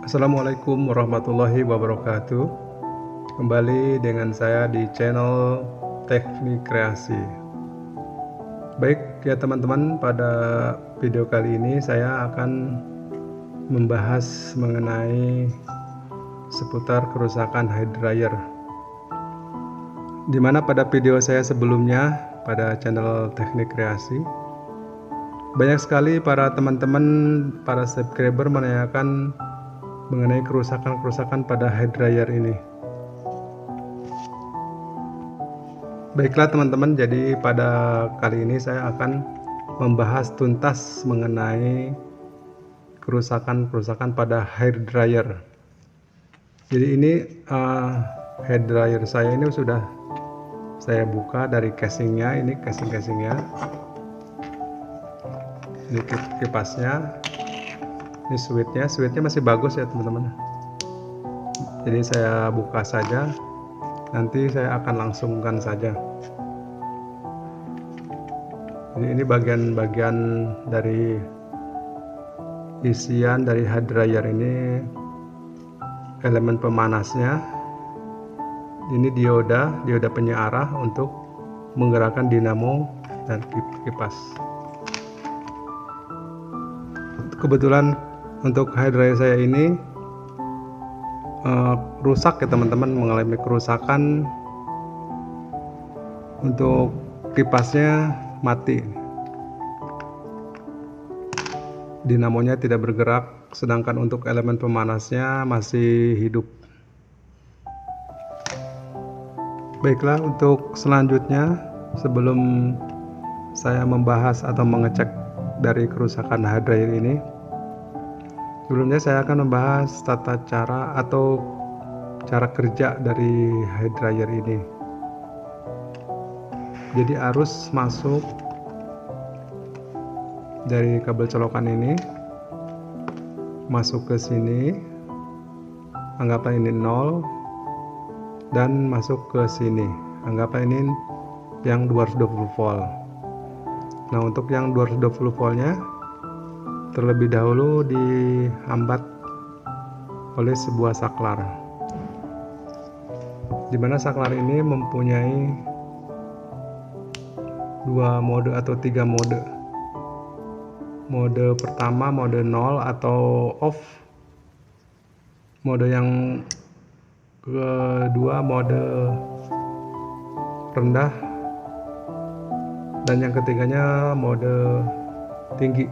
Assalamualaikum warahmatullahi wabarakatuh. Kembali dengan saya di channel Teknik Kreasi. Baik ya teman-teman, pada video kali ini saya akan membahas mengenai seputar kerusakan hair dryer. Dimana pada video saya sebelumnya pada channel Teknik Kreasi, banyak sekali para teman-teman, para subscriber menanyakan mengenai kerusakan-kerusakan pada hair dryer ini. Baiklah teman-teman, jadi pada kali ini saya akan membahas tuntas mengenai kerusakan-kerusakan pada hair dryer. Jadi ini hair dryer saya ini sudah saya buka dari casingnya, ini casing-casingnya, ini kipasnya, ini switchnya masih bagus ya teman-teman. Jadi saya buka saja, nanti saya akan langsungkan saja. Jadi ini bagian-bagian dari isian dari hair dryer ini, elemen pemanasnya, ini dioda penyearah untuk menggerakkan dinamo dan kipas. Kebetulan untuk hair dryer saya ini rusak ya teman-teman, mengalami kerusakan. Untuk kipasnya mati, dinamonya tidak bergerak, sedangkan untuk elemen pemanasnya masih hidup. Baiklah, untuk selanjutnya sebelum saya membahas atau mengecek dari kerusakan hair dryer ini, sebelumnya saya akan membahas tata cara atau cara kerja dari hair dryer ini. Jadi arus masuk dari kabel colokan ini masuk ke sini, anggaplah ini 0, dan masuk ke sini, anggaplah ini yang 220 volt. Nah, untuk yang 220 voltnya terlebih dahulu dihambat oleh sebuah saklar, dimana saklar ini mempunyai 2 mode atau 3 mode. Mode pertama mode 0 atau off, mode yang kedua mode rendah, dan yang ketiganya mode tinggi.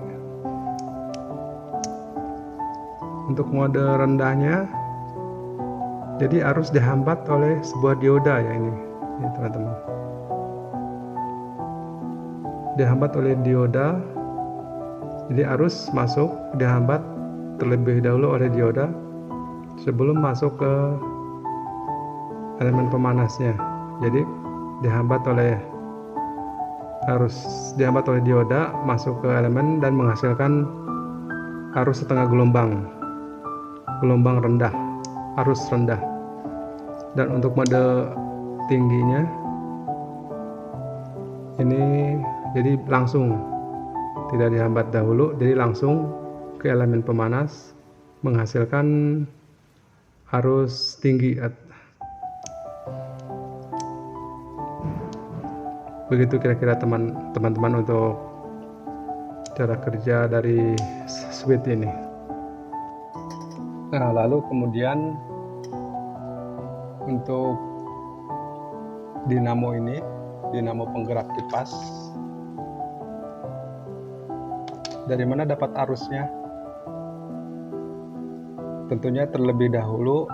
Untuk mode rendahnya, jadi arus dihambat oleh sebuah dioda ya, ini teman-teman, dihambat oleh dioda. Jadi arus masuk dihambat terlebih dahulu oleh dioda sebelum masuk ke elemen pemanasnya. Jadi dihambat oleh dioda masuk ke elemen dan menghasilkan arus setengah gelombang rendah, arus rendah. Dan untuk mode tingginya ini jadi langsung, tidak dihambat dahulu, jadi langsung ke elemen pemanas menghasilkan arus tinggi. Begitu kira-kira teman-teman untuk cara kerja dari switch ini. Nah, lalu kemudian untuk dinamo ini, dinamo penggerak kipas, dari mana dapat arusnya? Tentunya terlebih dahulu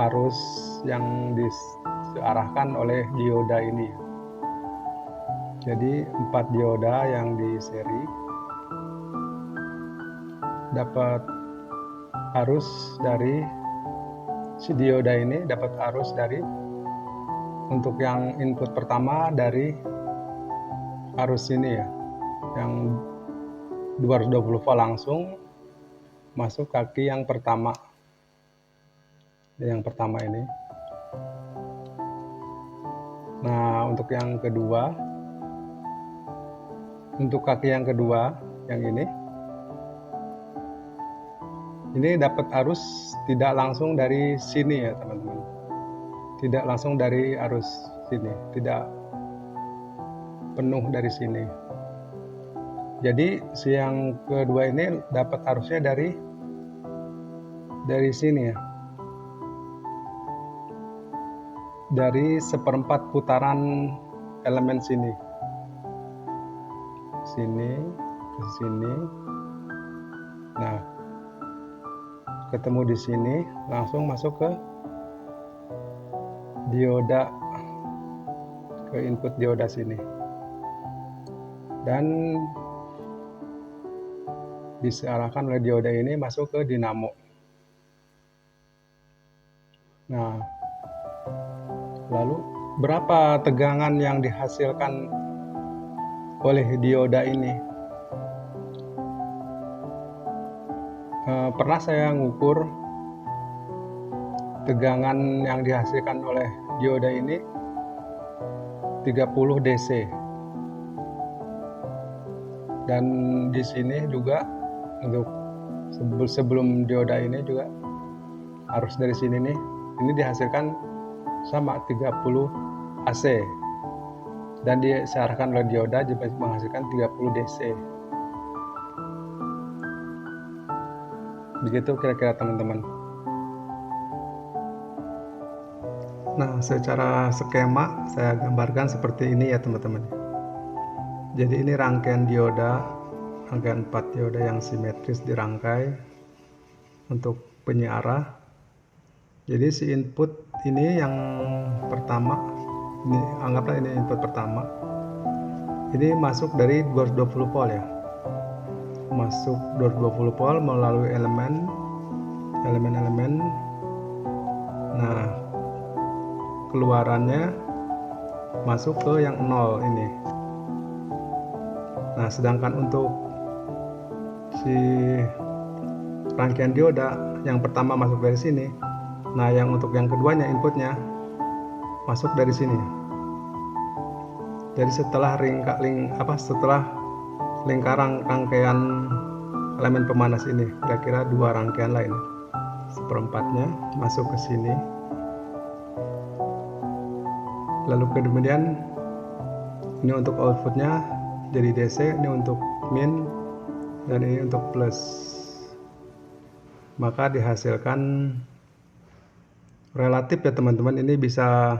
arus yang diarahkan oleh dioda ini. Jadi 4 dioda yang di seri dapat arus dari si dioda ini, dapat arus dari, untuk yang input pertama dari arus ini ya, yang 220 volt langsung masuk kaki yang pertama ini. Nah, untuk yang kedua, untuk kaki yang kedua yang ini Ini dapat arus tidak langsung dari sini ya teman-teman, tidak langsung dari arus sini, tidak penuh dari sini. Jadi si yang kedua ini dapat arusnya dari sini ya, dari 1/4 putaran elemen sini ke sini. Nah, ketemu di sini, langsung masuk ke dioda, ke input dioda sini, dan diarahkan oleh dioda ini masuk ke dinamo. Nah, lalu berapa tegangan yang dihasilkan oleh dioda ini? Pernah saya ngukur tegangan yang dihasilkan oleh dioda ini 30 DC. Dan di sini juga untuk sebelum dioda ini juga arus dari sini nih, ini dihasilkan sama 30 AC. Dan diarahkan oleh dioda juga menghasilkan 30 DC. Begitu kira-kira teman-teman. Nah, secara skema saya gambarkan seperti ini ya teman-teman. Jadi ini rangkaian dioda, rangkaian 4 dioda yang simetris dirangkai untuk penyiarah. Jadi si input ini yang pertama, ini anggaplah ini input pertama. Ini masuk dari 220 volt ya. Masuk 220 volt melalui elemen. Nah, keluarannya masuk ke yang 0 ini. Nah, sedangkan untuk si rangkaian dioda yang pertama masuk dari sini. Nah, yang untuk yang keduanya inputnya masuk dari sini. Jadi setelah setelah lingkaran rangkaian elemen pemanas ini, kira-kira 2 rangkaian lain, 1/4-nya masuk ke sini. Lalu kemudian ini untuk outputnya jadi DC, ini untuk min, dan ini untuk plus. Maka dihasilkan relatif ya teman-teman, ini bisa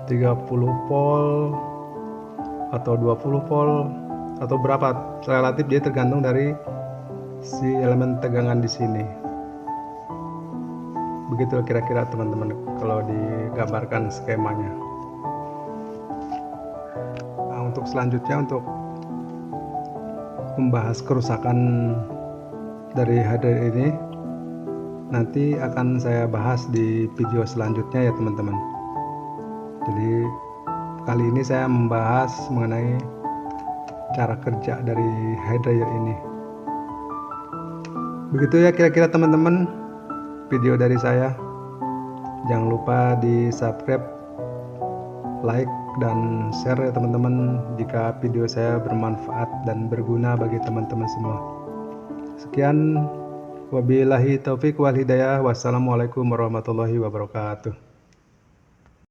30 volt atau 20 volt atau berapa, relatif dia tergantung dari si elemen tegangan di sini. Begitu kira-kira teman-teman kalau digambarkan skemanya. Nah, untuk selanjutnya, untuk membahas kerusakan dari hardware ini nanti akan saya bahas di video selanjutnya ya teman-teman. Jadi kali ini saya membahas mengenai cara kerja dari hairdryer ini. Begitu ya kira-kira teman-teman video dari saya. Jangan lupa di subscribe, like, dan share ya teman-teman jika video saya bermanfaat dan berguna bagi teman-teman semua. Sekian, wabillahi taufik wal hidayah. Wassalamualaikum warahmatullahi wabarakatuh.